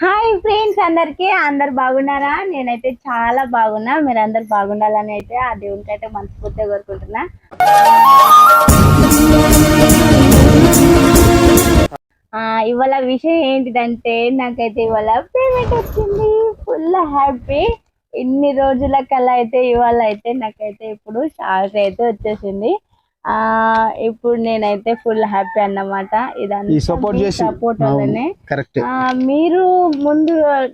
Hi friends, అందరు బాగున్నారా? నేనైతే చాలా బాగున్నా. మీరు అందరు బాగుండాలని అయితే ఆ దేవునికి అయితే మనస్ఫూర్తిగా కోరుకుంటున్నా. ఇవాళ విషయం ఏంటిదంటే నాకైతే ఇవాళ పేమెంట్ వచ్చింది. Full happy. ఇన్ని రోజుల కల్లా అయితే ఇవాళ అయితే నాకైతే ఇప్పుడు శాలరీ అయితే వచ్చేసింది. ఇప్పుడు నేనైతే ఫుల్ హ్యాపీ అన్నమాట. ఇదంతా సపోర్ట్ వల్లనే. మీరు ముందు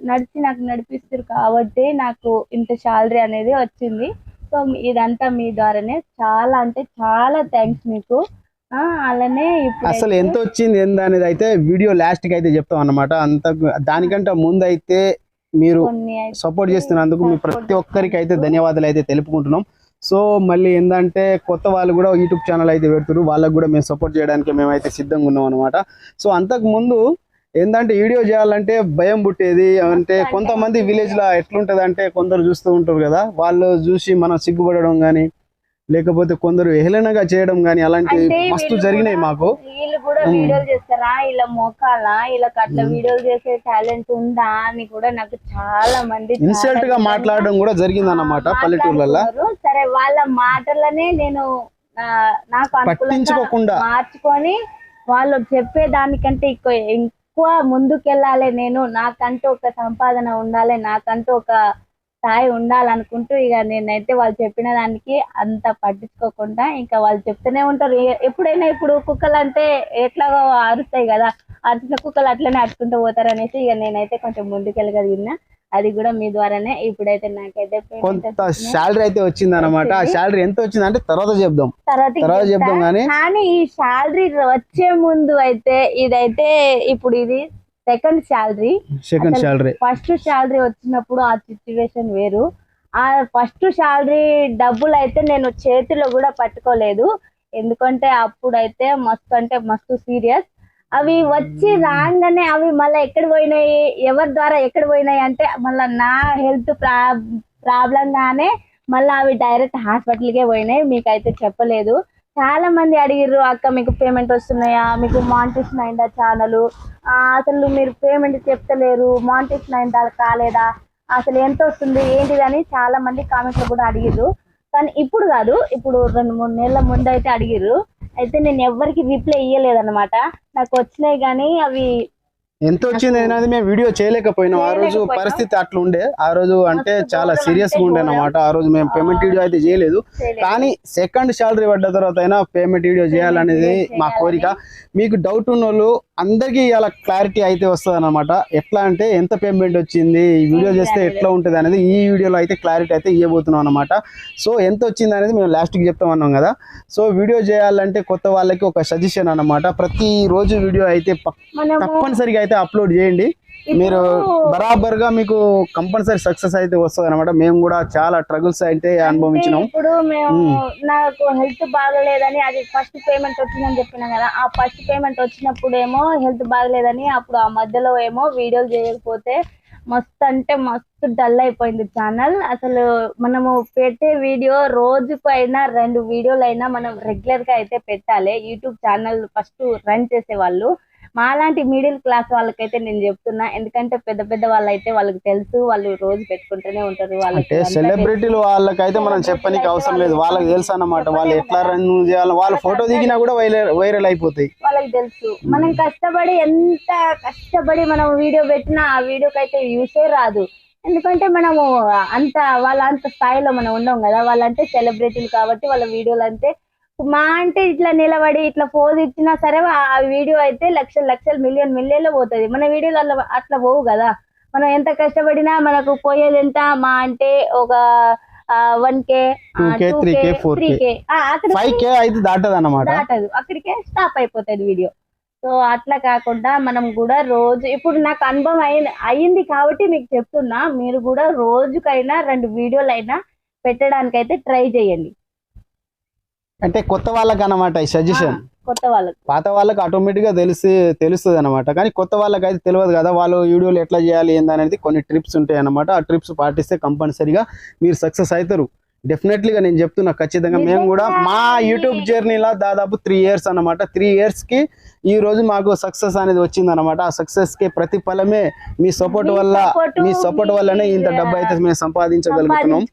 నడిచి నాకు నడిపిస్తారు కాబట్టి నాకు ఇంత శాలరీ అనేది వచ్చింది. సో ఇదంతా మీ ద్వారానే. చాలా అంటే చాలా థ్యాంక్స్ మీకు. అలానే ఇప్పుడు అసలు ఎంత వచ్చింది ఏందనేది అయితే వీడియో లాస్ట్ కి అయితే చెప్తాం అన్నమాట. అంత దానికంటే ముందు అయితే మీరు సపోర్ట్ చేస్తున్నందుకు మీ ప్రతి ఒక్కరికి అయితే ధన్యవాదాలు అయితే తెలుపుకుంటున్నాం. సో మళ్ళీ ఏంటంటే కొత్త వాళ్ళు కూడా యూట్యూబ్ ఛానల్ అయితే పెడుతున్నారు. వాళ్ళకు కూడా మేము సపోర్ట్ చేయడానికి మేమైతే సిద్ధంగా ఉన్నాం అనమాట. సో అంతకు ముందు ఏంటంటే వీడియో చేయాలంటే భయం పుట్టేది. అంటే కొంతమంది విలేజ్ లో ఎట్లుంటది అంటే కొందరు చూస్తూ ఉంటారు కదా, వాళ్ళు చూసి మనం సిగ్గుపడడం కానీ లేకపోతే కొందరు హేళనగా చేయడం కానీ అలాంటివి మస్తు జరిగినాయి మాకు. వీళ్ళు కూడా వీడియోలు చేస్తారా, ఇలా మోకాలా, ఇలా అట్లా వీడియోలు చేసే టాలెంట్ ఉందా అని కూడా నాకు చాలా మంది ఇన్సల్ట్ గా మాట్లాడడం కూడా జరిగింది అన్నమాట పల్లెటూర్లలో. సరే, వాళ్ళ మాటలనే నేను నాకు పట్టించుకోకుండా మార్చుకొని వాళ్ళు చెప్పే దానికంటే ఎక్కువ ముందుకెళ్ళాలి. నేను నాకంటూ ఒక సంపాదన ఉండాలి, నాకంటూ ఒక స్థాయి ఉండాలనుకుంటూ ఇక నేనైతే వాళ్ళు చెప్పిన దానికి అంత పట్టించుకోకుండా ఇంకా వాళ్ళు చెప్తూనే ఉంటారు. ఎప్పుడైనా ఇప్పుడు కుక్కలు అంటే ఎట్లాగో అరుస్తాయి కదా, అరిచిన కుక్కలు అట్లనే అరుచుకుంటూ పోతారు అనేసి ఇక నేనైతే కొంచెం ముందుకెళ్ళగలిగినా. అది కూడా మీ ద్వారానే. ఇప్పుడైతే నాకైతే కొంత శాలరీ అయితే వచ్చింది అనమాట. ఆ శాలరీ ఎంత వచ్చింది అంటే తర్వాత చెప్దాం కానీ ఈ శాలరీ వచ్చే ముందు అయితే ఇదైతే ఇప్పుడు ఇది సెకండ్ శాలరీ. ఫస్ట్ శాలరీ వచ్చినప్పుడు ఆ సిచ్యువేషన్ వేరు. ఆ ఫస్ట్ శాలరీ డబ్బులు అయితే నేను చేతిలో కూడా పట్టుకోలేదు. ఎందుకంటే అప్పుడైతే మస్తు అంటే మస్తు సీరియస్. అవి వచ్చి రాగానే అవి మళ్ళీ ఎక్కడ పోయినాయి, ఎవరి ద్వారా ఎక్కడ పోయినాయి అంటే మళ్ళీ నా హెల్త్ ప్రాబ్లం గానే మళ్ళీ అవి డైరెక్ట్ హాస్పిటల్కే పోయినాయి. మీకైతే చెప్పలేదు. చాలా మంది అడిగిర్రు, అక్క మీకు పేమెంట్ వస్తున్నాయా, మీకు మానిటేషన్ అయిందా ఛానల్, అసలు మీరు పేమెంట్ చెప్తలేరు, మానిటేషన్ అయిందా కాలేదా, అసలు ఎంత వస్తుంది ఏంటిది అని చాలా మంది కామెంట్లో కూడా అడిగిర్రు. కానీ ఇప్పుడు కాదు, ఇప్పుడు 2-3 నెలల ముందు అయితే అడిగిర్రు. అయితే నేను ఎవరికి రిప్లై ఇయ్యలేదన్నమాట. నాకు వచ్చినాయి కానీ అవి ఎంత వచ్చింది అనేది మేము వీడియో చేయలేకపోయినాం. ఆ రోజు పరిస్థితి అట్లా ఉండే. ఆ రోజు అంటే చాలా సీరియస్ గా ఉండే అన్నమాట. ఆ రోజు మేము పేమెంట్ వీడియో అయితే చేయలేదు. కానీ సెకండ్ శాలరీ పడ్డ తర్వాత అయినా పేమెంట్ వీడియో చేయాలనేది మా కోరిక. మీకు డౌట్ ఉన్న వాళ్ళు అందరికీ ఇలా క్లారిటీ అయితే వస్తుంది అన్నమాట. ఎట్లా అంటే ఎంత పేమెంట్ వచ్చింది, ఈ వీడియో చేస్తే ఎట్లా ఉంటుంది అనేది ఈ వీడియోలో అయితే క్లారిటీ అయితే ఇవ్వబోతున్నాం అనమాట. సో ఎంత వచ్చింది అనేది మేము లాస్ట్కి చెప్తాం అన్నాం కదా. సో వీడియో చేయాలంటే కొత్త వాళ్ళకి ఒక సజెషన్ అన్నమాట. ప్రతి రోజు వీడియో అయితే తప్పనిసరిగా అయితే అప్లోడ్ చేయండి. మీరు బరాబర్ గా మీకు కంపల్సరీ సక్సెస్ అయితే వస్తుంది అనమాట. మేము కూడా చాలా స్ట్రగుల్స్ అయితే అనుభవించినాం. ఇప్పుడు మేము నాకు హెల్త్ బాగలేదని అది ఫస్ట్ పేమెంట్ వచ్చిందని చెప్పినా కదా, ఆ ఫస్ట్ పేమెంట్ వచ్చినప్పుడు ఏమో హెల్త్ బాగలేదని అప్పుడు ఆ మధ్యలో ఏమో వీడియోలు చేయకపోతే మస్తు అంటే మస్తు డల్ అయిపోయింది ఛానల్. అసలు మనము పెట్టే వీడియో రోజుకు అయినా 2 వీడియోలు అయినా మనం రెగ్యులర్ గా అయితే పెట్టాలి. యూట్యూబ్ ఛానల్ ఫస్ట్ రన్ చేసే వాళ్ళు మాలాంటి మిడిల్ క్లాస్ వాళ్ళకైతే నేను చెప్తున్నా. ఎందుకంటే పెద్ద పెద్ద వాళ్ళైతే వాళ్ళకి తెలుసు, వాళ్ళు రోజు పెట్టుకుంటూనే ఉంటారు. వాళ్ళకి సెలబ్రిటీలు వాళ్ళకైతే మనం చెప్పడానికి అవసరం లేదు, వాళ్ళకి తెలుసు అన్నమాట. వాళ్ళు ఎట్లా రన్ చేయాలి, వాళ్ళ ఫోటో దిగినా కూడా వైరల్ అయిపోతాయి. వాళ్ళకి తెలుసు. మనం కష్టపడి ఎంత కష్టపడి మనం వీడియో పెట్టినా ఆ వీడియోకి అయితే వ్యూసే రాదు. ఎందుకంటే మనము వాళ్ళ అంత స్థాయిలో మనం ఉండం కదా. వాళ్ళంటే సెలబ్రిటీలు కాబట్టి వాళ్ళ వీడియోలు అంటే మా అంటే ఇట్లా నిలబడి ఇట్లా పోజ్ ఇచ్చినా సరే ఆ వీడియో అయితే లక్షలు మిలియన్లో పోతుంది. మన వీడియోలు అట్లా పోవు కదా. మనం ఎంత కష్టపడినా మనకు పోయేది ఎంత, మా అంటే ఒక 1K 2K 3K దాటదు, అక్కడికే స్టాప్ అయిపోతుంది వీడియో. సో అట్లా కాకుండా మనం కూడా రోజు, ఇప్పుడు నాకు అనుభవం అయింది కాబట్టి మీకు చెప్తున్నా, మీరు కూడా రోజుకైనా 2 వీడియోలు అయినా పెట్టడానికైతే ట్రై చేయండి. అంటే కొత్త వాళ్ళకి అన్నమాట ఈ సజెషన్. కొత్త వాళ్ళకి, పాత వాళ్ళకి ఆటోమేటిక్ గా తెలుస్తుంది అనమాట. కానీ కొత్త వాళ్ళకి అయితే తెలియదు కదా, వాళ్ళు వీడియోలు ఎట్లా చేయాలి ఏందనేది కొన్ని ట్రిప్స్ ఉంటాయి అన్నమాట. ఆ ట్రిప్స్ పాటిస్తే కంపల్సరీగా మీరు సక్సెస్ అవుతారు. డెఫినెట్లీగా నేను చెప్తున్నా ఖచ్చితంగా మేము కూడా మా యూట్యూబ్ జర్నీలో దాదాపు 3 years అన్నమాట. 3 years కి ఈ రోజు మాకు సక్సెస్ అనేది వచ్చింది అనమాట. ఆ సక్సెస్ కి ప్రతిఫలమే మీ సపోర్ట్ వల్లనే ఇంత డబ్బు అయితే మేము సంపాదించగలుగుతున్నాం.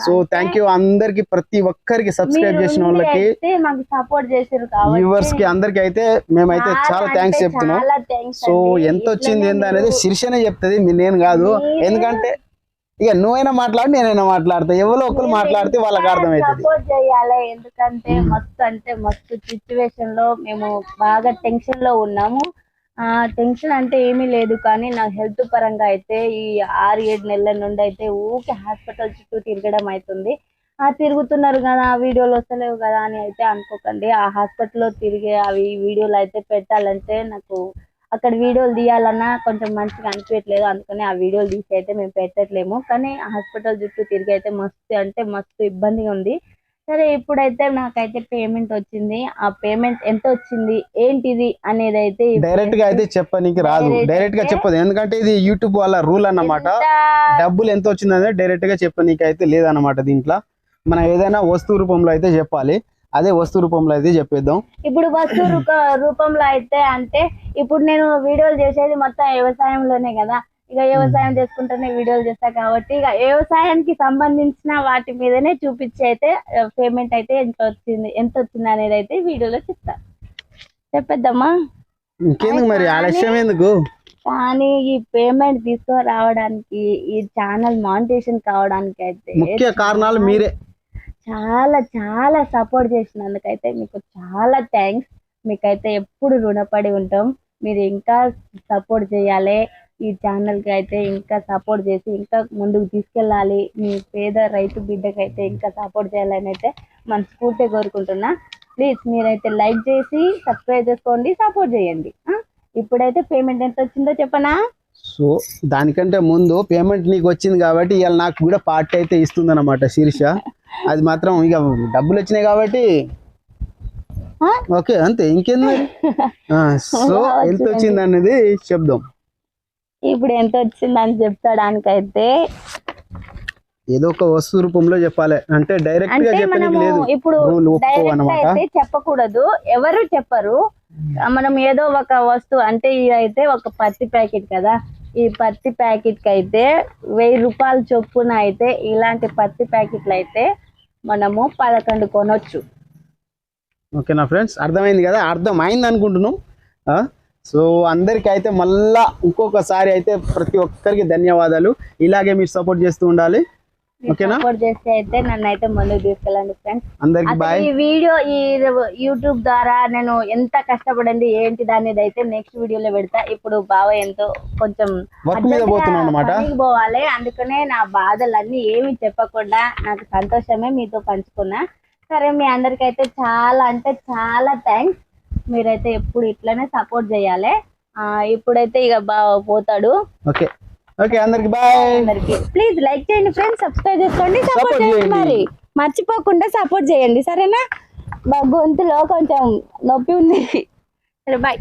సో థ్యాంక్ యూ అందరికి, ప్రతి ఒక్కరికి సబ్స్క్రైబ్ చేసిన వాళ్ళకి, వ్యూవర్స్ కి అందరికి అయితే మేమైతే చాలా థ్యాంక్స్ చెప్తున్నాం. సో ఎంత వచ్చింది ఏందనేది శిర్షనే చెప్తుంది, నేను కాదు. ఎందుకంటే ఇక నువ్వైనా మాట్లాడి నేనైనా మాట్లాడతా, ఎవరో ఒకరు మాట్లాడితే వాళ్ళకి అర్థమవుతుంది. సపోర్ట్ చేయాలి. ఎందుకంటే మస్తు సిచ్యువేషన్ లో మేము బాగా టెన్షన్ లో ఉన్నాము. టెన్షన్ అంటే ఏమీ లేదు, కానీ నా హెల్త్ పరంగా అయితే ఈ 6-7 నెలల నుండి అయితే ఊకే హాస్పిటల్ చుట్టూ తిరగడం అవుతుంది. తిరుగుతున్నారు కదా, వీడియోలు వస్తలేవు కదా అని అయితే అనుకోకండి. ఆ హాస్పిటల్లో తిరిగే అవి వీడియోలు అయితే పెట్టాలంటే నాకు అక్కడ వీడియోలు తీయాలన్నా కొంచెం మంచిగా అనిపించట్లేదు, అందుకని ఆ వీడియోలు తీసి అయితే మేము పెట్టట్లేము. కానీ హాస్పిటల్ చుట్టూ తిరిగి అయితే మస్తు ఇబ్బందిగా ఉంది. సరే, ఇప్పుడైతే నాకైతే పేమెంట్ వచ్చింది. ఆ పేమెంట్ ఎంత వచ్చింది ఏంటిది అనేది అయితే డైరెక్ట్ గా అయితే చెప్పనీకి రాదు, డైరెక్ట్ గా చెప్పదు. ఎందుకంటే ఇది యూట్యూబ్ వాళ్ళ రూల్ అన్నమాట. డబ్బులు ఎంత వచ్చిందనే డైరెక్ట్ గా చెప్పనీకి అయితే లేదన్నమాట. దీంట్లో మనం ఏదైనా వస్తువు రూపంలో అయితే చెప్పాలి, అదే వస్తు రూపంలో అయితే చెప్పేద్దాం. ఇప్పుడు వస్తు రూపంలో అయితే అంటే ఇప్పుడు నేను వీడియోలు చేసేది మొత్తం వ్యవసాయంలోనే కదా, ఇక వ్యవసాయం చేసుకుంటేనే వీడియోలు చేస్తా కాబట్టి ఇక వ్యవసాయానికి సంబంధించిన వాటి మీదనే చూపించి అయితే పేమెంట్ అయితే ఎంత వచ్చింది అనేది అయితే వీడియోలో చెప్పేద్దామా. ఇంకేందుకు మరి ఆలస్యం ఎందుకు? కానీ ఈ పేమెంట్ తీసుకురావడానికి, ఈ ఛానల్ మానిటైజేషన్ కావడానికి అయితే ముఖ్య కారణాలు మీరే. చాలా సపోర్ట్ చేసినందుకైతే మీకు చాలా థ్యాంక్స్. మీకైతే ఎప్పుడు రుణపడి ఉంటాం. మీరు ఇంకా సపోర్ట్ చేయాలి, ఈ ఛానల్కి అయితే ఇంకా సపోర్ట్ చేసి ఇంకా ముందుకు తీసుకెళ్ళాలి. మీ పేద రైతు బిడ్డకైతే ఇంకా సపోర్ట్ చేయాలని అయితే మనస్ఫూర్తిగా కోరుకుంటున్నా. ప్లీజ్ మీరైతే లైక్ చేసి సబ్స్క్రైబ్ చేసుకోండి, సపోర్ట్ చేయండి. ఇప్పుడైతే పేమెంట్ ఎంత వచ్చిందో చెప్పనా? సో దానికంటే ముందు పేమెంట్ నీకు వచ్చింది కాబట్టి ఇవాళ నాకు కూడా పార్టీ అయితే ఇస్తుంది అన్నమాట శీర్ష. అది మాత్రం ఇక డబ్బులు వచ్చినాయి కాబట్టి ఓకే, అంతే, ఇంకేంది. సో ఎంత వచ్చింది అనేది చెప్దాం. ఇప్పుడు ఎంత వచ్చిందని చెప్తాడానికైతే ఏదో ఒక వస్తు రూపంలో చెప్పాలి, అంటే డైరెక్ట్ గా చెప్పడానికి లేదు. ఇప్పుడు అయితే చెప్పకూడదు, ఎవరు చెప్పరు. మనం ఏదో ఒక వస్తువు అంటే ఇదైతే ఒక పత్తి ప్యాకెట్ కదా, ఈ పత్తి ప్యాకెట్ కి అయితే 1000 రూపాయలు చొప్పున అయితే ఇలాంటి పత్తి ప్యాకెట్లు అయితే మనము 11 కొనొచ్చు. ఓకేనా ఫ్రెండ్స్, అర్థమైంది కదా? అర్థమైంది అనుకుంటున్నాం. సో అందరికి అయితే మళ్ళా ఇంకొకసారి అయితే ప్రతి ఒక్కరికి ధన్యవాదాలు. ఇలాగే మీరు సపోర్ట్ చేస్తూ ఉండాలి. ఓకేనా? సపోర్ట్ చేస్తే అయితే నన్ను అయితే ముందుకు తీసుకెళ్ళండి ఫ్రెండ్స్. అందరికి బాయ్. ఈ వీడియో ఈ యూట్యూబ్ ద్వారా నేను ఎంత కష్టపడింది ఏంటిది అనేది అయితే నెక్స్ట్ వీడియోలో పెడతా. ఇప్పుడు బావ ఎంతో కొంచెం పోవాలి, అందుకనే నా బాధలన్నీ ఏమి చెప్పకుండా నాకు సంతోషమే మీతో పంచుకున్నా. సరే, మీ అందరికైతే చాలా అంటే చాలా థ్యాంక్స్. మీరైతే ఎప్పుడు ఇట్లనే సపోర్ట్ చేయాలి. ఇప్పుడైతే ఇక బావ పోతాడు. ఓకే, అందరికి బాయ్. అందరికి ప్లీజ్ లైక్ చేయండి ఫ్రెండ్స్, సబ్స్క్రైబ్ చేసుకోండి, సపోర్ట్ చేయండి. మరి మర్చిపోకుండా సపోర్ట్ చేయండి, సరేనా? గొంతులో కొంచెం నొప్పి ఉంది. సరే, బాయ్.